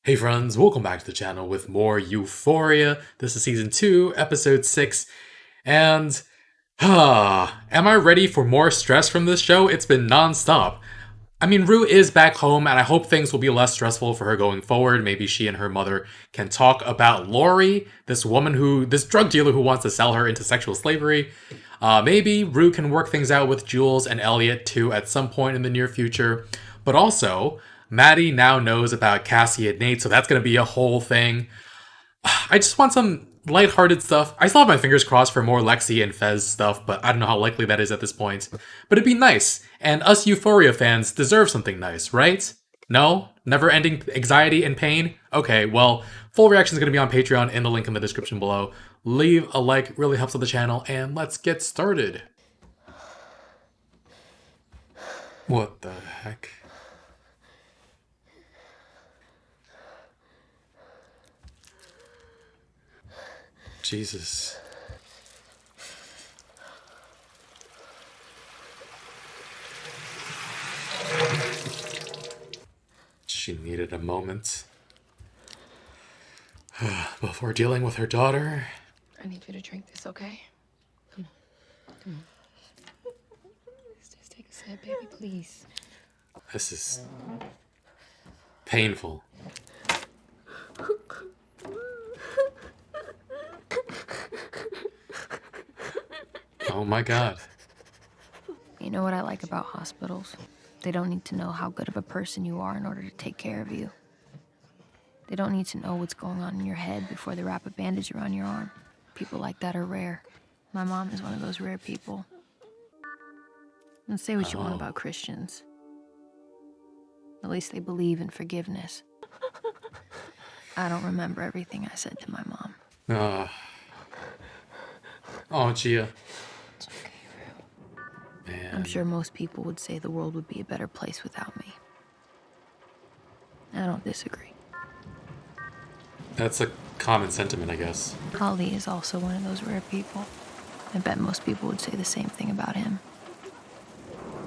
Hey friends, welcome back to the channel with more Euphoria. This is season 2, episode 6, and am I ready for more stress from this show? It's been non-stop. I mean, Rue is back home, and I hope things will be less stressful for her going forward. Maybe she and her mother can talk about Lori, this drug dealer who wants to sell her into sexual slavery. Maybe Rue can work things out with Jules and Elliot too at some point in the near future. But also, Maddie now knows about Cassie and Nate, so that's going to be a whole thing. I just want some lighthearted stuff. I still have my fingers crossed for more Lexi and Fez stuff, but I don't know how likely that is at this point. But it'd be nice, and us Euphoria fans deserve something nice, right? No? Never-ending anxiety and pain? Okay, well, full reaction is going to be on Patreon in the link in the description below. Leave a like, really helps with the channel, and let's get started. What the heck? Jesus. She needed a moment. Before dealing with her daughter. I need you to drink this, okay? Come on. Come on. Just take a sip, baby, please. This is painful. Oh my God. You know what I like about hospitals? They don't need to know how good of a person you are in order to take care of you. They don't need to know what's going on in your head before they wrap a bandage around your arm. People like that are rare. My mom is one of those rare people. And say what you want about Christians. At least they believe in forgiveness. I don't remember everything I said to my mom. Oh, Gia. It's okay, Rue. Man. I'm sure most people would say the world would be a better place without me. I don't disagree. That's a common sentiment, I guess. Ali is also one of those rare people. I bet most people would say the same thing about him.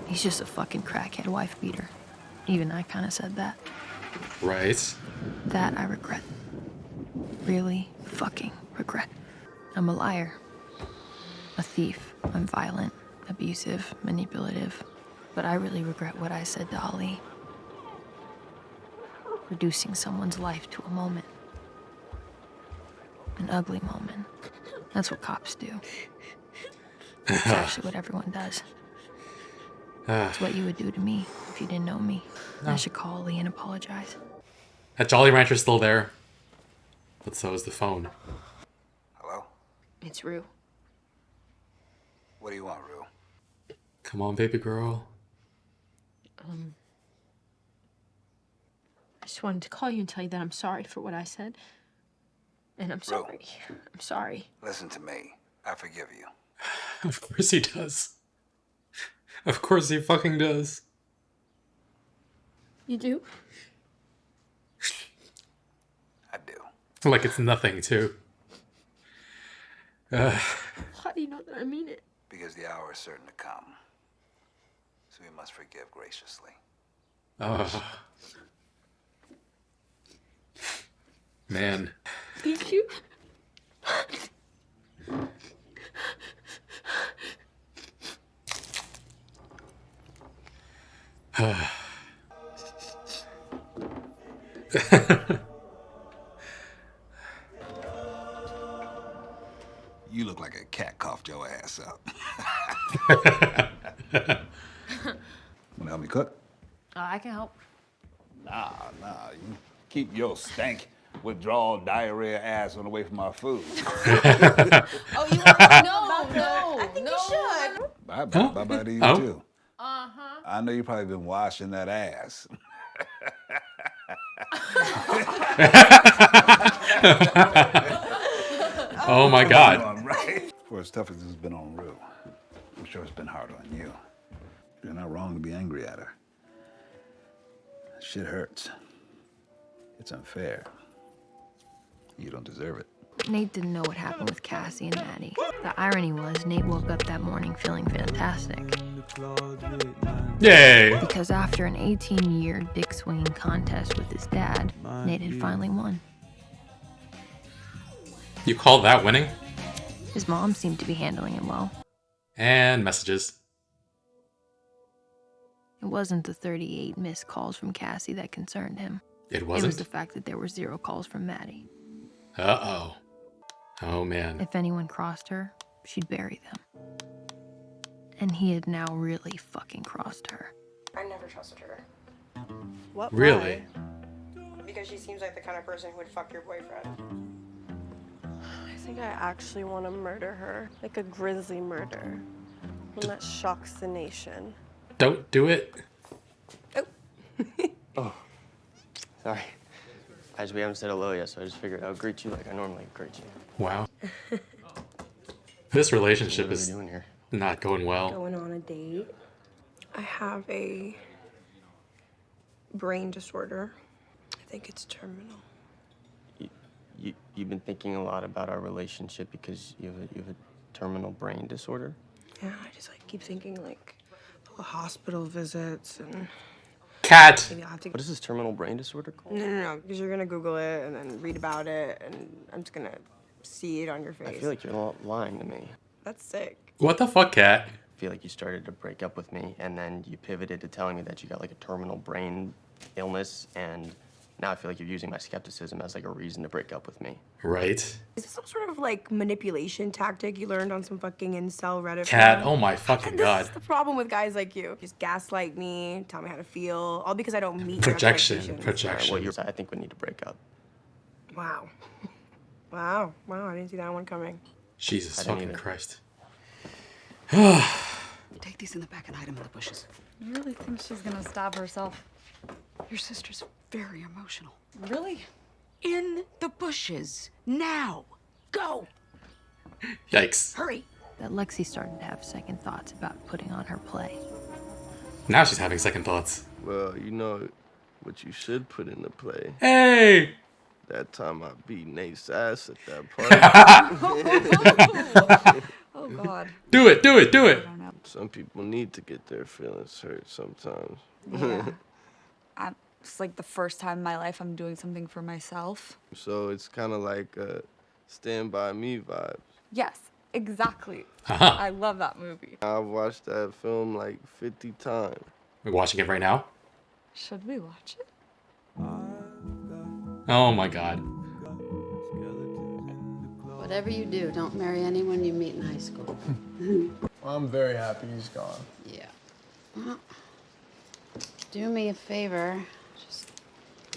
He's just a fucking crackhead wife beater. Even I kind of said that. Right. That I regret. Really fucking regret. I'm a liar. A thief. I'm violent, abusive, manipulative. But I really regret what I said to Ali. Reducing someone's life to a moment. An ugly moment. That's what cops do. It's actually what everyone does. It's what you would do to me if you didn't know me. No. I should call Ali and apologize. That Jolly Rancher's still there. But so is the phone. Hello? It's Rue. What do you want, Rue? Come on, baby girl. I just wanted to call you and tell you that I'm sorry for what I said. And I'm sorry. I'm sorry. Listen to me. I forgive you. Of course he does. Of course he fucking does. You do? I do. Like it's nothing, too. How do you know that I mean it? Because the hour is certain to come. So we must forgive graciously. Man. Thank you. You look like a cat coughed your ass up. Wanna help me cook? I can help. Nah, you keep your stank, withdrawal, diarrhea ass on away from my food. Oh, you want to know about that? I think you should. Bye-bye to you, too. Uh-huh. I know you probably been washing that ass. Oh my God. Right? For as tough as it's been on Rue, I'm sure it's been hard on you. You're not wrong to be angry at her. Shit hurts. It's unfair. You don't deserve it. Nate didn't know what happened with Cassie and Maddie. The irony was, Nate woke up that morning feeling fantastic. Yay! Because after an 18-year dick swinging contest with his dad, Nate had finally won. You call that winning? His mom seemed to be handling him well. And messages. It wasn't the 38 missed calls from Cassie that concerned him. It It wasn't? was the fact that there were 0 calls from Maddie. Uh-oh. Oh, man. If anyone crossed her, she'd bury them. And he had now really fucking crossed her. I never trusted her. What? Really? Because she seems like the kind of person who would fuck your boyfriend. I think I actually want to murder her. Like a grisly murder. One that shocks the nation. Don't do it. Oh, sorry. We haven't said hello yet, so I just figured I would greet you like I normally greet you. Wow. This relationship What are we is doing here? not going well. Going on a date. I have a brain disorder. I think it's terminal. You've been thinking a lot about our relationship because you have a terminal brain disorder? Yeah, I just like keep thinking like the hospital visits and Cat! maybe I'll have to. What is this terminal brain disorder called? No, because you're gonna Google it and then read about it, and I'm just gonna see it on your face. I feel like you're lying to me. That's sick. What the fuck, Cat? I feel like you started to break up with me, and then you pivoted to telling me that you got like a terminal brain illness, and now I feel like you're using my skepticism as like a reason to break up with me. Right? Is this some sort of like manipulation tactic you learned on some fucking incel Reddit? Cat, forum? oh my fucking This god. is the problem with guys like you. Just gaslight me, tell me how to feel, all because I don't meet your Projection. expectations. Projection. Well, I think we need to break up. Wow. Wow, I didn't see that one coming. Jesus I didn't fucking either. Christ. Take these in the back and hide them in the bushes. You really think she's gonna stab herself? Your sister's very emotional. Really? In the bushes. Now. Go. Yikes. Hurry. That Lexi started to have second thoughts about putting on her play. Now she's having second thoughts. Well, you know what you should put into play. Hey! That time I beat Nate's ass at that party. Oh God. Do it, do it, do it! I don't know. Some people need to get their feelings hurt sometimes. Yeah. It's like the first time in my life I'm doing something for myself. So it's kind of like Stand By Me vibes. Yes, exactly. Uh-huh. I love that movie. I've watched that film like 50 times. We're watching it right now? Should we watch it? Oh my god. Whatever you do, don't marry anyone you meet in high school. I'm very happy he's gone. Yeah. Well, do me a favor. Just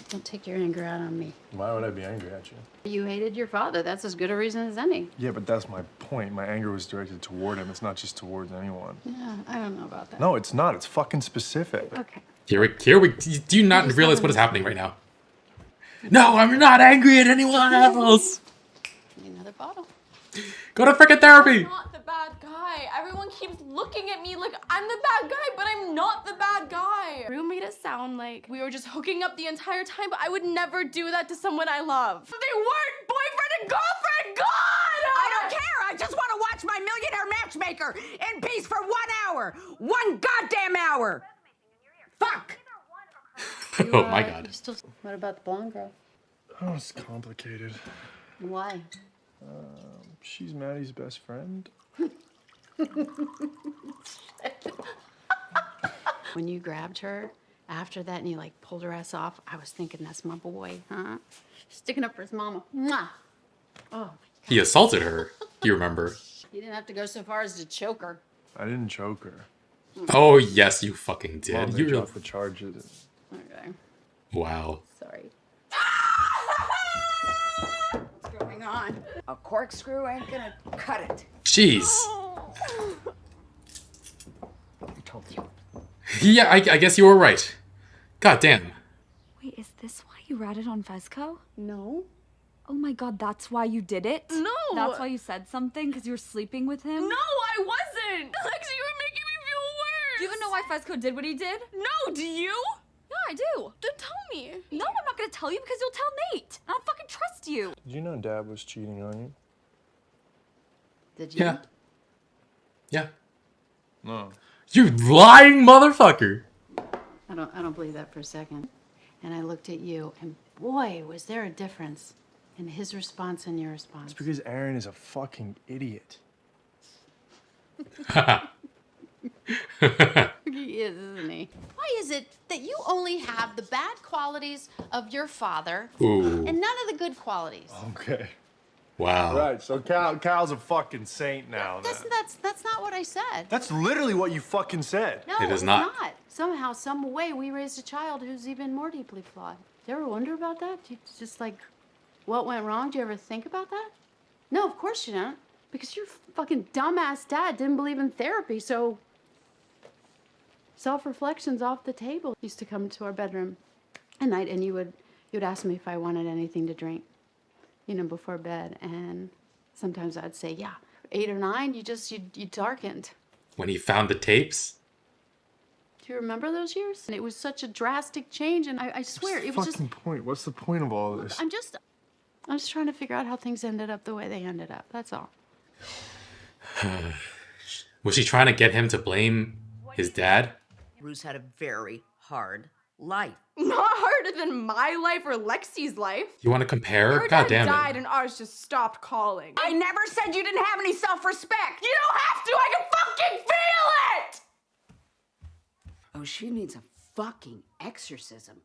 don't take your anger out on me. Why would I be angry at you? You hated your father. That's as good a reason as any. Yeah, but that's my point. My anger was directed toward him. It's not just towards anyone. Yeah, I don't know about that. No, it's not. It's fucking specific. Okay. Here we do you not realize what is happening right now? No, I'm not angry at anyone else! Another bottle. Go to frickin' therapy! I'm not the bad guy. Everyone keeps looking at me like I'm the bad guy, but I'm not the bad guy. You made it sound like we were just hooking up the entire time, but I would never do that to someone I love. They weren't boyfriend and girlfriend. God! I don't care. I just want to watch my millionaire matchmaker in peace for 1 hour. 1 goddamn hour. Fuck. Oh my god. What about the blonde girl? Oh, it's complicated. Why? She's Maddie's best friend. When you grabbed her after that and you like pulled her ass off, I was thinking that's my boy, huh? Sticking up for his mama. Mwah. Oh, He assaulted her. Do you remember? you didn't have to go so far as to choke her. I didn't choke her. Oh yes, you fucking Well, did. they You really... dropped the charges. Okay. Wow. Sorry. What's going on? A corkscrew ain't gonna cut it. Jeez. I told you. Yeah, I guess you were right. God damn. Wait, is this why you ratted on Fezco? No. Oh my God, that's why you did it? No. That's why you said something because you were sleeping with him? No, I wasn't. Lexi, you were making me feel worse. Do you even know why Fezco did what he did? No, do you? Yeah, I do. Then tell me. No, I'm not gonna tell you because you'll tell Nate. I don't fucking trust you. Did you know Dad was cheating on you? Did you? Yeah. Yeah. No. You lying motherfucker. I don't believe that for a second. And I looked at you, and boy, was there a difference in his response and your response. It's because Aaron is a fucking idiot. He is, isn't he? Why is it that you only have the bad qualities of your father Ooh. and none of the good qualities? Okay. Wow. Right, so Cal's a fucking saint now. That's not what I said. That's literally what you fucking said. No, It is it's not. Somehow, some way, we raised a child who's even more deeply flawed. Do you ever wonder about that? Do you just like, what went wrong? Do you ever think about that? No, of course you don't. Because your fucking dumbass dad didn't believe in therapy, so self-reflection's off the table. He used to come to our bedroom at night, and you would ask me if I wanted anything to drink, you know, before bed. And sometimes I'd say, yeah. 8 or 9, you darkened. When he found the tapes? Do you remember those years? And it was such a drastic change, and I swear it was just. Fucking point. What's the point of all of this? I'm just trying to figure out how things ended up the way they ended up. That's all. Was she trying to get him to blame his dad? Rue's had a very hard life. Not harder than my life or Lexi's life. You want to compare? Her God dad damn died it. and ours just stopped calling. I never said you didn't have any self-respect. You don't have to! I can fucking feel it! Oh, she needs a fucking exorcism.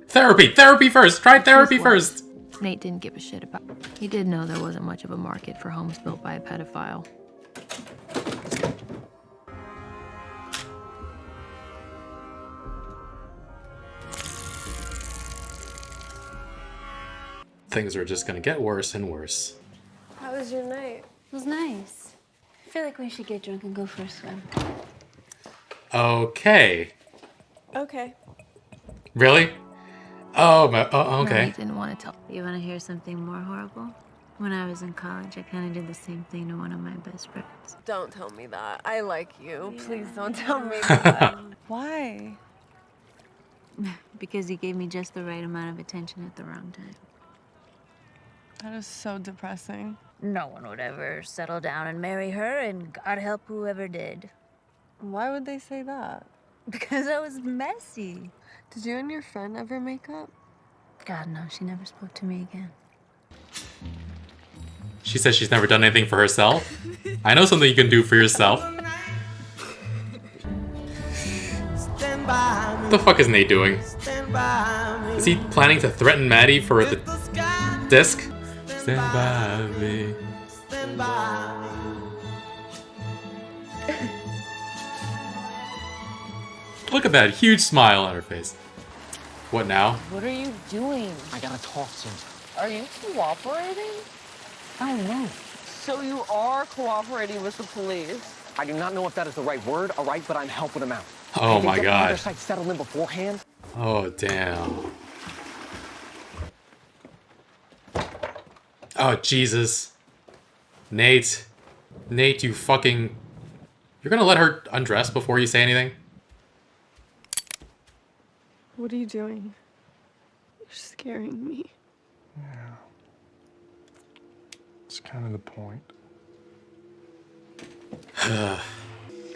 Therapy first! Try therapy first! Nate didn't give a shit about it. He did know there wasn't much of a market for homes built by a pedophile. Things are just gonna get worse and worse. How was your night? It was nice. I feel like we should get drunk and go for a swim. Okay. Okay. Really? Oh, okay. Nate didn't want to tell. You want to hear something more horrible? When I was in college, I kind of did the same thing to one of my best friends. Don't tell me that. I like you. Please don't tell me that. Why? Because he gave me just the right amount of attention at the wrong time. That is so depressing. No one would ever settle down and marry her, and God help whoever did. Why would they say that? Because I was messy. Did you and your friend ever make up? God, no, she never spoke to me again. She says she's never done anything for herself. I know something you can do for yourself. What the fuck is Nate doing? Is he planning to threaten Maddie for the disc? Stand by me. Look at that huge smile on her face. What now? What are you doing? I gotta talk to him. Are you cooperating? I don't know. So you are cooperating with the police? I do not know if that is the right word, all right, but I'm helping him out. Oh my Get god. their site settled in beforehand. Oh damn. Oh Jesus. Nate, you fucking... You're gonna let her undress before you say anything? What are you doing? You're scaring me. Yeah. It's kind of the point. I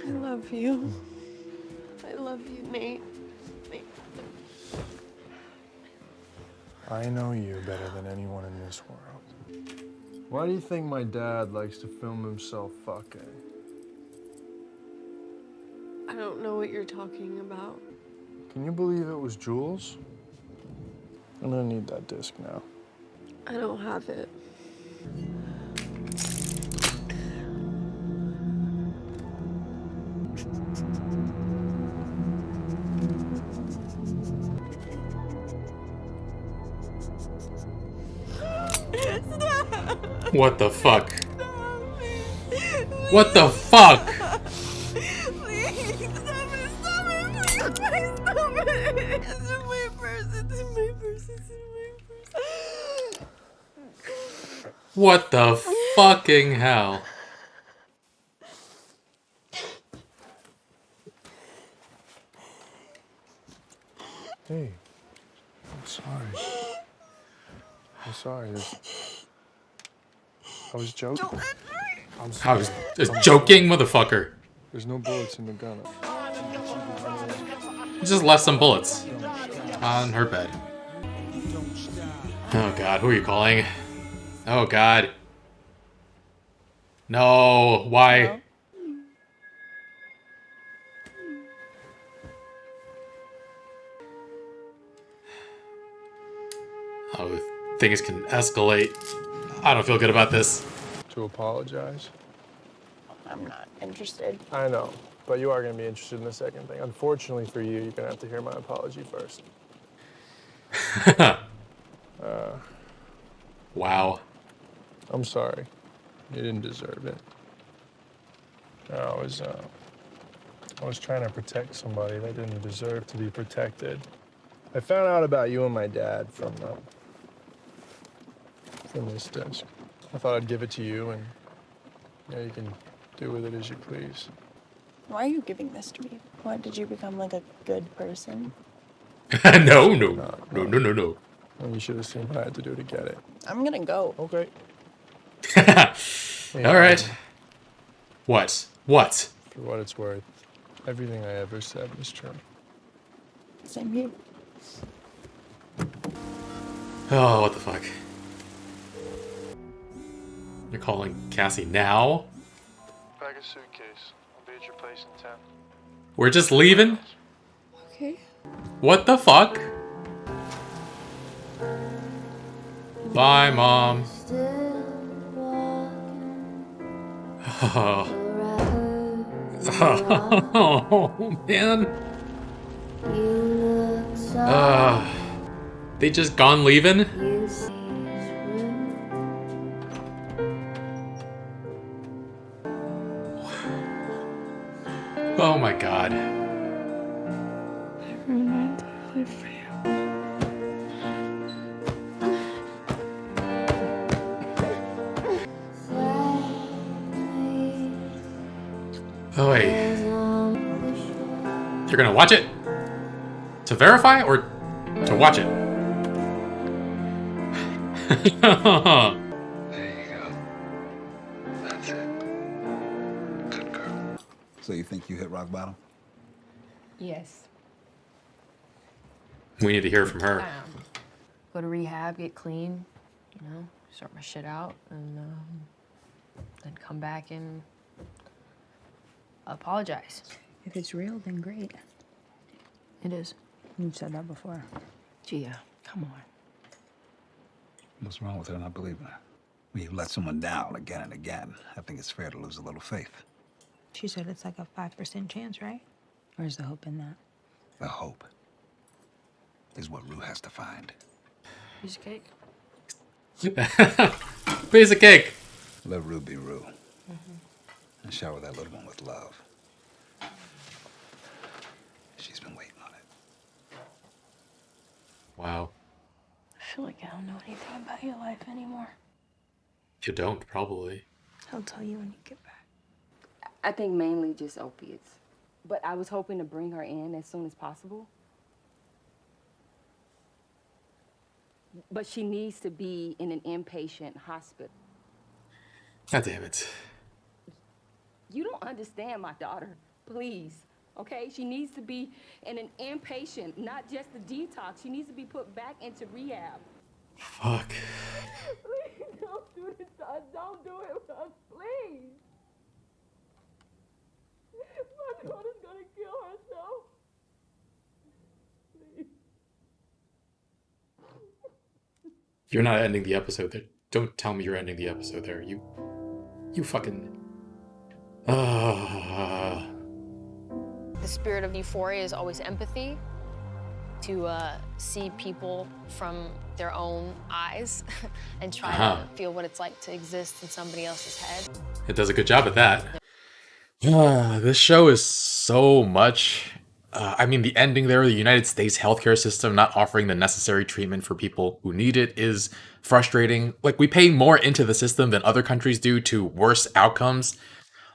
love you. I love you, Nate. I know you better than anyone in this world. Why do you think my dad likes to film himself fucking? I don't know what you're talking about. Can you believe it was Jules? I'm gonna need that disc now. I don't have it. What the fuck? What the fuck? Please, stop it, please, stop it. It's in my purse, it's in my purse, it's in my purse. What the fucking hell? Hey, I'm sorry. I'm sorry. I was joking. I'm I was just joking, motherfucker. There's no bullets in the gun. He just left some bullets on her bed. Oh god, who are you calling? Oh god. No, why? Oh, things can escalate. I don't feel good about this. To apologize? I'm not interested. I know, but you are going to be interested in the second thing. Unfortunately for you, you're going to have to hear my apology first. Wow. I'm sorry. You didn't deserve it. I was trying to protect somebody that didn't deserve to be protected. I found out about you and my dad from this desk. I thought I'd give it to you, and you can do with it as you please. Why are you giving this to me? What, did you become like a good person? No. Well, you should have seen what I had to do to get it. I'm gonna go. Okay. All right. What? What? For what it's worth, everything I ever said was true. Same here. Oh, what the fuck? You're calling Cassie now? Pack a suitcase. I'll be at your place in 10. We're just leaving? Okay. What the fuck? Bye, Mom. Oh. Oh, man. They just gone leaving? Oh my god. I ruined my entire life for you. Oh wait. You're gonna watch it? To verify or to watch it? That's it. Good girl. So you think you hit rock bottom? Yes. We need to hear from her. Go to rehab, get clean, sort my shit out, and then come back and apologize. If it's real, then great. It is. You've said that before. Gia, come on. What's wrong with her not believing her? When you let someone down again and again, I think it's fair to lose a little faith. She said it's like a 5% chance, right? Where's the hope in that? The hope is what Rue has to find. Piece of cake. Piece of cake. Let Rue be Rue. And shower that little one with love. She's been waiting on it. Wow. I feel like I don't know anything about your life anymore. You don't, probably. I'll tell you when you get back. I think mainly just opiates. But I was hoping to bring her in as soon as possible. But she needs to be in an inpatient hospital. God damn it. You don't understand my daughter, please. Okay? She needs to be in an inpatient, not just a detox. She needs to be put back into rehab. Fuck. Please don't do this to us. Don't do it with us, please. My daughter's gonna kill herself. Please. You're not ending the episode there. Don't tell me you're ending the episode there. You fucking... The spirit of Euphoria is always empathy. To see people from their own eyes and try to feel what it's like to exist in somebody else's head. It does a good job at that. This show is so much. The ending there, the United States healthcare system not offering the necessary treatment for people who need it is frustrating. Like, we pay more into the system than other countries do to worse outcomes.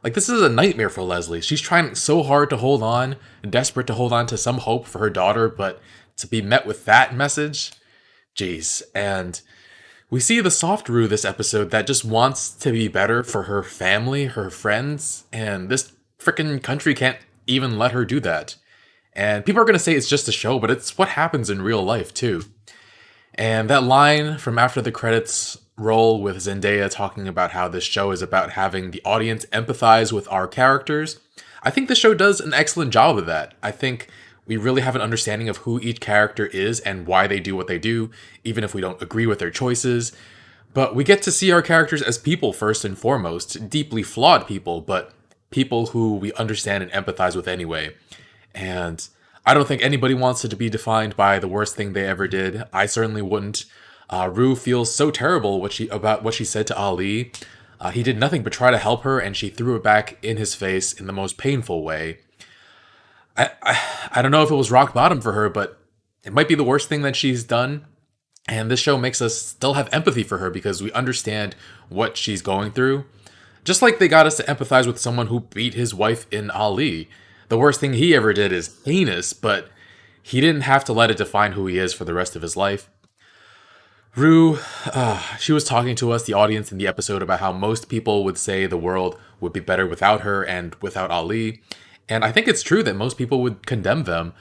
Like, this is a nightmare for Leslie. She's trying so hard to hold on, desperate to hold on to some hope for her daughter, but to be met with that message, jeez. And we see the soft Rue this episode that just wants to be better for her family, her friends, and this freaking country can't even let her do that. And people are going to say it's just a show, but it's what happens in real life too. And that line from after the credits roll with Zendaya talking about how this show is about having the audience empathize with our characters, I think the show does an excellent job of that. I think we really have an understanding of who each character is and why they do what they do, even if we don't agree with their choices. But we get to see our characters as people first and foremost, deeply flawed people, but people who we understand and empathize with anyway. And I don't think anybody wants it to be defined by the worst thing they ever did. I certainly wouldn't. Rue feels so terrible about what she said to Ali. He did nothing but try to help her, and she threw it back in his face in the most painful way. I don't know if it was rock bottom for her, but it might be the worst thing that she's done. And this show makes us still have empathy for her because we understand what she's going through. Just like they got us to empathize with someone who beat his wife in Ali. The worst thing he ever did is heinous, but he didn't have to let it define who he is for the rest of his life. Rue, she was talking to us, the audience, in the episode about how most people would say the world would be better without her and without Ali. And I think it's true that most people would condemn them.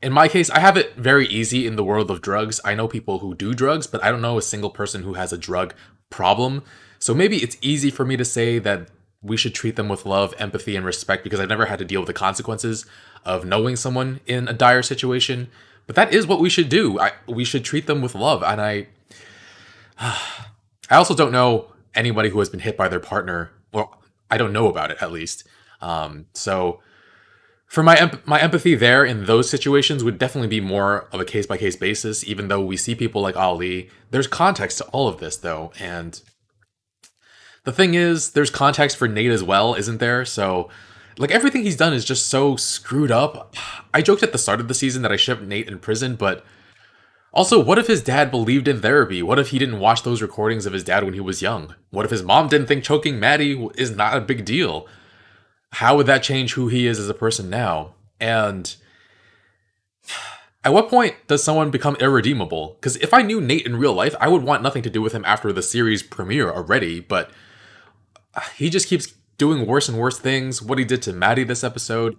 In my case, I have it very easy in the world of drugs. I know people who do drugs, but I don't know a single person who has a drug problem. So maybe it's easy for me to say that we should treat them with love, empathy, and respect because I've never had to deal with the consequences of knowing someone in a dire situation. But that is what we should do. We should treat them with love. And I also don't know anybody who has been hit by their partner. Well, I don't know about it, at least. So for my empathy there in those situations would definitely be more of a case-by-case basis, even though we see people like Ali. There's context to all of this, though, and the thing is, there's context for Nate as well, isn't there? So, like, everything he's done is just so screwed up. I joked at the start of the season that I shipped Nate in prison, but also, what if his dad believed in therapy? What if he didn't watch those recordings of his dad when he was young? What if his mom didn't think choking Maddie is not a big deal? How would that change who he is as a person now? And at what point does someone become irredeemable? Because if I knew Nate in real life, I would want nothing to do with him after the series premiere already, but he just keeps doing worse and worse things. What he did to Maddie this episode,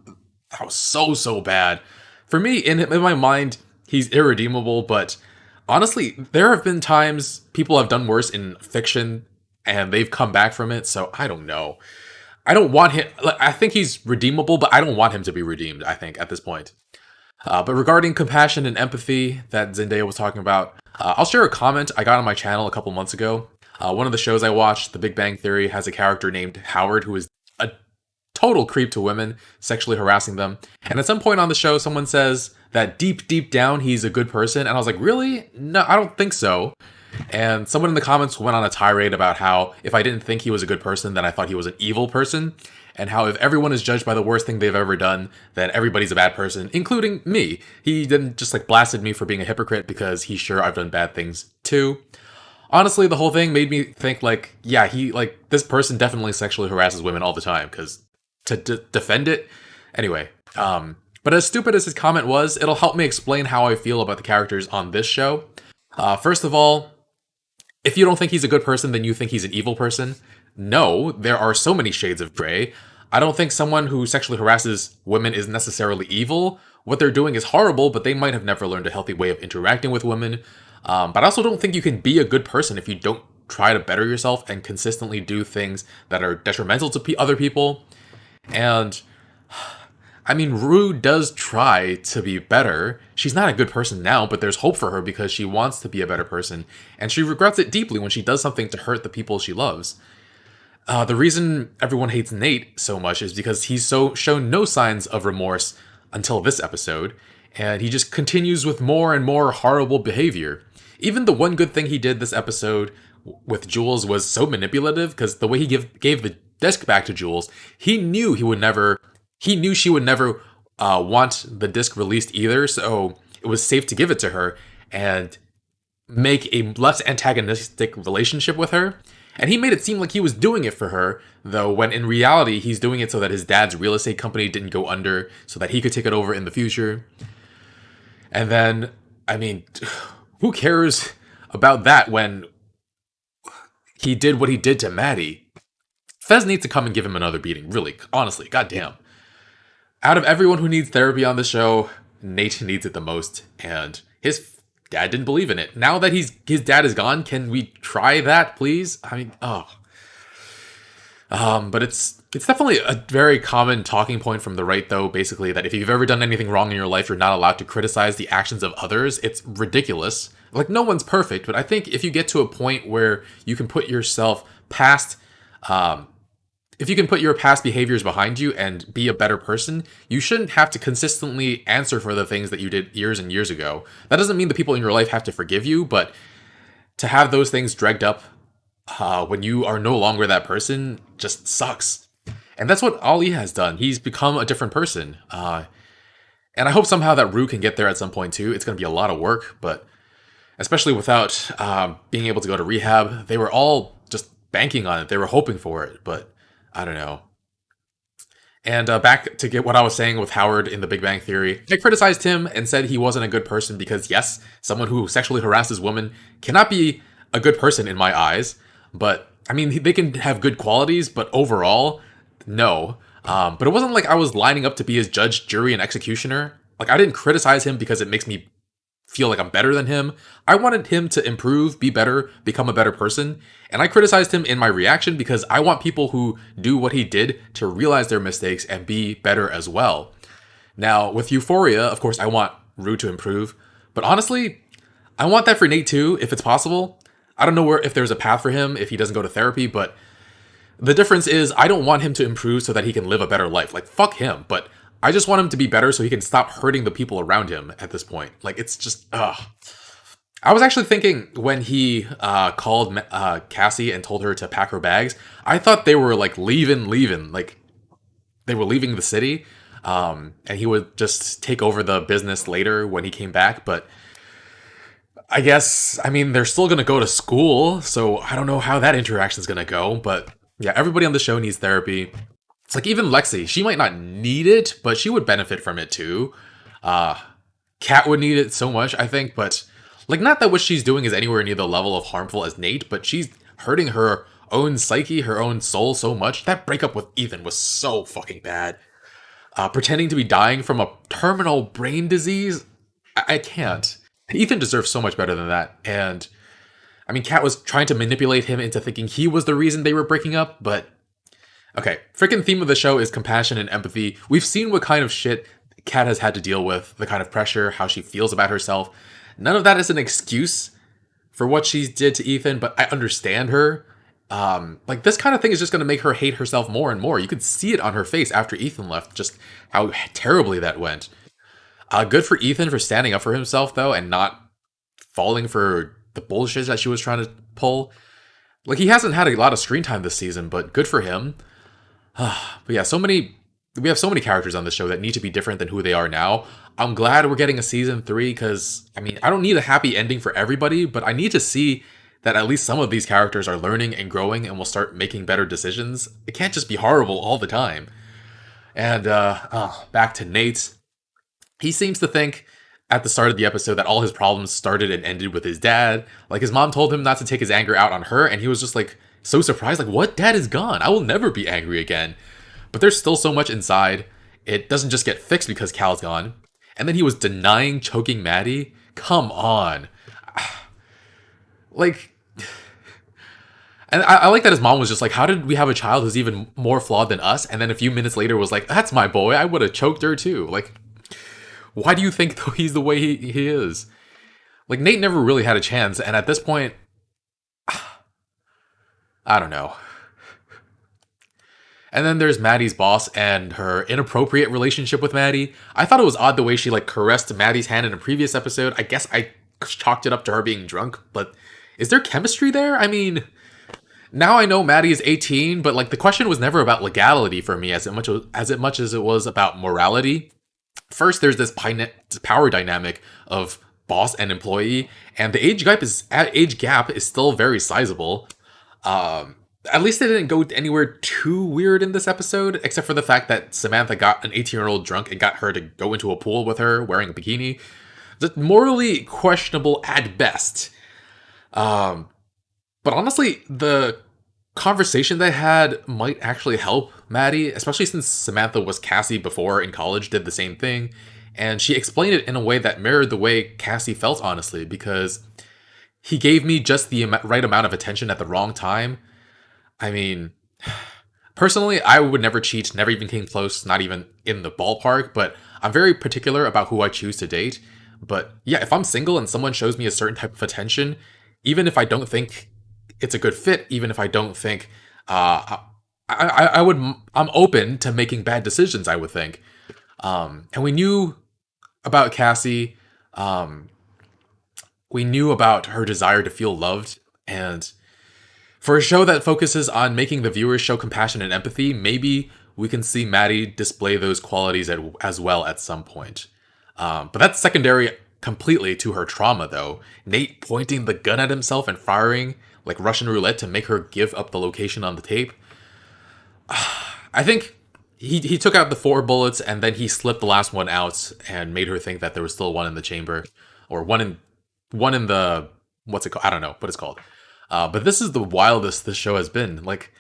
that was so bad. For me, in my mind, he's irredeemable, but honestly, there have been times people have done worse in fiction and they've come back from it, so I don't know. I don't want him, I think he's redeemable, but I don't want him to be redeemed, I think, at this point. But regarding compassion and empathy that Zendaya was talking about, I'll share a comment I got on my channel a couple months ago. One of the shows I watched, The Big Bang Theory, has a character named Howard who is a total creep to women, sexually harassing them. And at some point on the show, someone says that deep down, he's a good person. And I was like, really? No, I don't think so. And someone in the comments went on a tirade about how if I didn't think he was a good person, then I thought he was an evil person. And how if everyone is judged by the worst thing they've ever done, then everybody's a bad person, including me. He then just like blasted me for being a hypocrite because he's sure I've done bad things too. Honestly, the whole thing made me think like, yeah, this person definitely sexually harasses women all the time because to defend it. Anyway, but as stupid as his comment was, it'll help me explain how I feel about the characters on this show. First of all, if you don't think he's a good person, then you think he's an evil person. No, there are so many shades of gray. I don't think someone who sexually harasses women is necessarily evil. What they're doing is horrible, but they might have never learned a healthy way of interacting with women. But I also don't think you can be a good person if you don't try to better yourself and consistently do things that are detrimental to other people. And I mean, Rue does try to be better. She's not a good person now, but there's hope for her because she wants to be a better person. And she regrets it deeply when she does something to hurt the people she loves. The reason everyone hates Nate so much is because he's shown no signs of remorse until this episode. And he just continues with more and more horrible behavior. Even the one good thing he did this episode with Jules was so manipulative because the way he gave the disc back to Jules, he knew she would never want the disc released either, so it was safe to give it to her and make a less antagonistic relationship with her. And he made it seem like he was doing it for her, though when in reality he's doing it so that his dad's real estate company didn't go under, so that he could take it over in the future. And then, I mean, who cares about that when he did what he did to Maddie? Fez needs to come and give him another beating. Really, honestly, goddamn. Out of everyone who needs therapy on the show, Nate needs it the most, and his dad didn't believe in it. Now that his dad is gone, can we try that, please? I mean, but it's definitely a very common talking point from the right, though, basically, that if you've ever done anything wrong in your life, you're not allowed to criticize the actions of others. It's ridiculous. Like, no one's perfect, but I think if you get to a point where you can put yourself past, if you can put your past behaviors behind you and be a better person, you shouldn't have to consistently answer for the things that you did years and years ago. That doesn't mean the people in your life have to forgive you, but to have those things dragged up when you are no longer that person just sucks. And that's what Ali has done. He's become a different person. And I hope somehow that Rue can get there at some point too. It's going to be a lot of work, but especially without being able to go to rehab, they were all just banking on it. They were hoping for it, but I don't know. And back to get what I was saying with Howard in The Big Bang Theory. I criticized him and said he wasn't a good person because, yes, someone who sexually harasses women cannot be a good person in my eyes. But, I mean, they can have good qualities, but overall, no. But it wasn't like I was lining up to be his judge, jury, and executioner. Like, I didn't criticize him because it makes me feel like I'm better than him. I wanted him to improve, be better, become a better person. And I criticized him in my reaction because I want people who do what he did to realize their mistakes and be better as well. Now, with Euphoria, of course, I want Rue to improve. But honestly, I want that for Nate too, if it's possible. I don't know if there's a path for him if he doesn't go to therapy, but the difference is I don't want him to improve so that he can live a better life. Like, fuck him. But I just want him to be better so he can stop hurting the people around him at this point. Like, it's just, I was actually thinking when he called Cassie and told her to pack her bags, I thought they were, like, leaving. Like, they were leaving the city. And he would just take over the business later when he came back. But I guess, I mean, they're still going to go to school. So I don't know how that interaction is going to go. But yeah, everybody on the show needs therapy. It's like even Lexi, she might not need it, but she would benefit from it too. Kat would need it so much, I think, but like not that what she's doing is anywhere near the level of harmful as Nate, but she's hurting her own psyche, her own soul so much. That breakup with Ethan was so fucking bad. Pretending to be dying from a terminal brain disease, I can't. Ethan deserves so much better than that. And I mean, Kat was trying to manipulate him into thinking he was the reason they were breaking up, but okay, freaking theme of the show is compassion and empathy. We've seen what kind of shit Kat has had to deal with, the kind of pressure, how she feels about herself. None of that is an excuse for what she did to Ethan, but I understand her. Like, this kind of thing is just going to make her hate herself more and more. You could see it on her face after Ethan left, just how terribly that went. Good for Ethan for standing up for himself, though, and not falling for the bullshit that she was trying to pull. Like, he hasn't had a lot of screen time this season, but good for him. But yeah, we have so many characters on the show that need to be different than who they are now. I'm glad we're getting a season 3 because, I mean, I don't need a happy ending for everybody, but I need to see that at least some of these characters are learning and growing and will start making better decisions. It can't just be horrible all the time. And back to Nate. He seems to think at the start of the episode that all his problems started and ended with his dad. Like, his mom told him not to take his anger out on her, and he was just like, so surprised, like, what? Dad is gone. I will never be angry again. But there's still so much inside. It doesn't just get fixed because Cal's gone. And then he was denying choking Maddie. Come on. Like, and I like that his mom was just like, how did we have a child who's even more flawed than us? And then a few minutes later was like, that's my boy. I would have choked her too. Like, why do you think he's the way he is? Like, Nate never really had a chance. And at this point, I don't know. And then there's Maddie's boss and her inappropriate relationship with Maddie. I thought it was odd the way she, like, caressed Maddie's hand in a previous episode. I guess I chalked it up to her being drunk, but is there chemistry there? I mean, now I know Maddie is 18, but, like, the question was never about legality for me as much as it was about morality. First, there's this power dynamic of boss and employee, and the age gap is still very sizable. At least they didn't go anywhere too weird in this episode, except for the fact that Samantha got an 18-year-old drunk and got her to go into a pool with her wearing a bikini. Just morally questionable at best. But honestly, the conversation they had might actually help Maddie, especially since Samantha was Cassie before in college, did the same thing. And she explained it in a way that mirrored the way Cassie felt, honestly, because he gave me just the right amount of attention at the wrong time. I mean, personally, I would never cheat, never even came close, not even in the ballpark, but I'm very particular about who I choose to date. But yeah, if I'm single and someone shows me a certain type of attention, even if I don't think it's a good fit, even if I don't think I'm open to making bad decisions, I would think. And we knew about Cassie. We knew about her desire to feel loved, and for a show that focuses on making the viewers show compassion and empathy, maybe we can see Maddie display those qualities as well at some point. But that's secondary completely to her trauma, though. Nate pointing the gun at himself and firing like Russian roulette to make her give up the location on the tape. I think he took out the 4 bullets and then he slipped the last one out and made her think that there was still one in the chamber, or one in the, what's it called? I don't know what it's called. But this is the wildest this show has been. Like,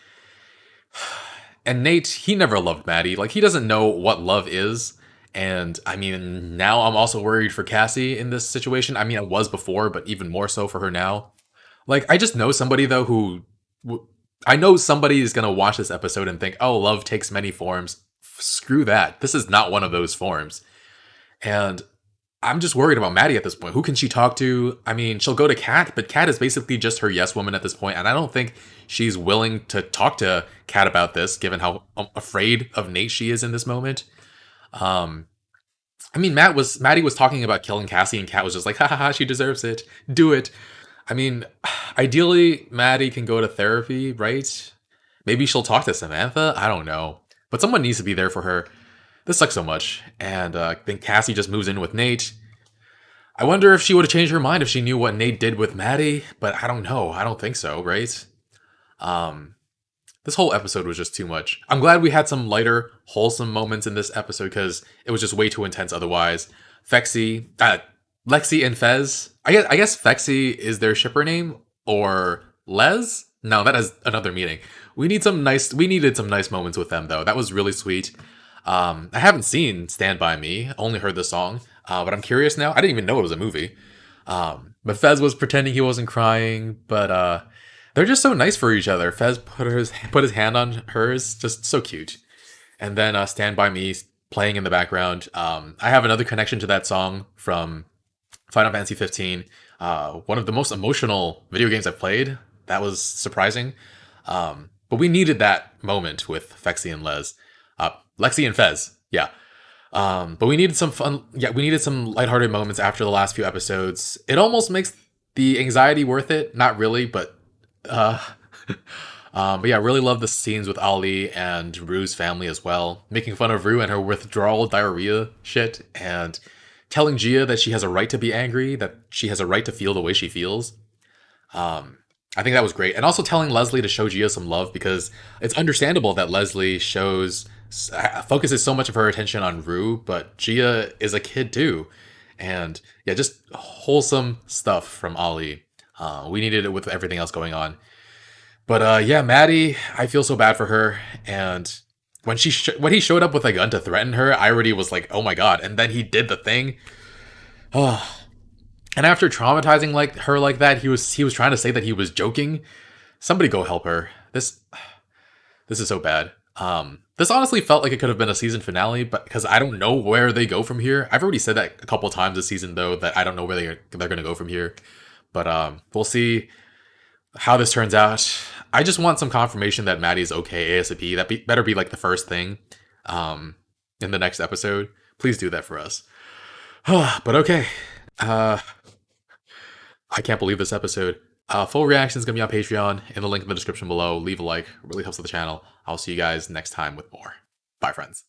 and Nate, he never loved Maddie. Like, he doesn't know what love is. And I mean, now I'm also worried for Cassie in this situation. I mean, I was before, but even more so for her now. Like, I just know somebody, though, who... I know somebody is going to watch this episode and think, oh, love takes many forms. Screw that. This is not one of those forms. And I'm just worried about Maddie at this point. Who can she talk to? I mean, she'll go to Kat, but Kat is basically just her yes woman at this point, and I don't think she's willing to talk to Kat about this, given how afraid of Nate she is in this moment. I mean, Maddie was talking about killing Cassie, and Kat was just like, ha ha ha, she deserves it. Do it. I mean, ideally, Maddie can go to therapy, right? Maybe she'll talk to Samantha? I don't know. But someone needs to be there for her. This sucks so much. And then Cassie just moves in with Nate. I wonder if she would have changed her mind if she knew what Nate did with Maddie. But I don't know. I don't think so, right? This whole episode was just too much. I'm glad we had some lighter, wholesome moments in this episode because it was just way too intense otherwise. Lexi and Fez. I guess Fexi is their shipper name, or Les? No, that is another meaning. We needed some nice moments with them though. That was really sweet. I haven't seen Stand By Me, only heard the song, but I'm curious now. I didn't even know it was a movie. But Fez was pretending he wasn't crying, but they're just so nice for each other. Fez put his hand on hers, just so cute. And then Stand By Me playing in the background. I have another connection to that song from Final Fantasy 15, one of the most emotional video games I've played. That was surprising. But we needed that moment with Fexi and Lexi and Fez, yeah. But we needed some fun, we needed some lighthearted moments after the last few episodes. It almost makes the anxiety worth it. Not really, but yeah, really love the scenes with Ali and Rue's family as well. Making fun of Rue and her withdrawal diarrhea shit, and telling Gia that she has a right to be angry, that she has a right to feel the way she feels. I think that was great. And also telling Leslie to show Gia some love, because it's understandable that Leslie focuses so much of her attention on Rue, but Gia is a kid too. And yeah, just wholesome stuff from Ali. We needed it with everything else going on. But yeah, Maddie, I feel so bad for her. And when he showed up with a gun to threaten her, I already was like, oh my god. And then he did the thing. Oh. And after traumatizing her like that, he was trying to say that he was joking. Somebody go help her. This is so bad. This honestly felt like it could have been a season finale, but because I don't know where they go from here. I've already said that a couple times this season, though, that I don't know where they're going to go from here. But we'll see how this turns out. I just want some confirmation that Maddie's okay ASAP. That better be like the first thing in the next episode. Please do that for us. But okay. I can't believe this episode. Full reaction is going to be on Patreon in the link in the description below. Leave a like. It really helps with the channel. I'll see you guys next time with more. Bye, friends.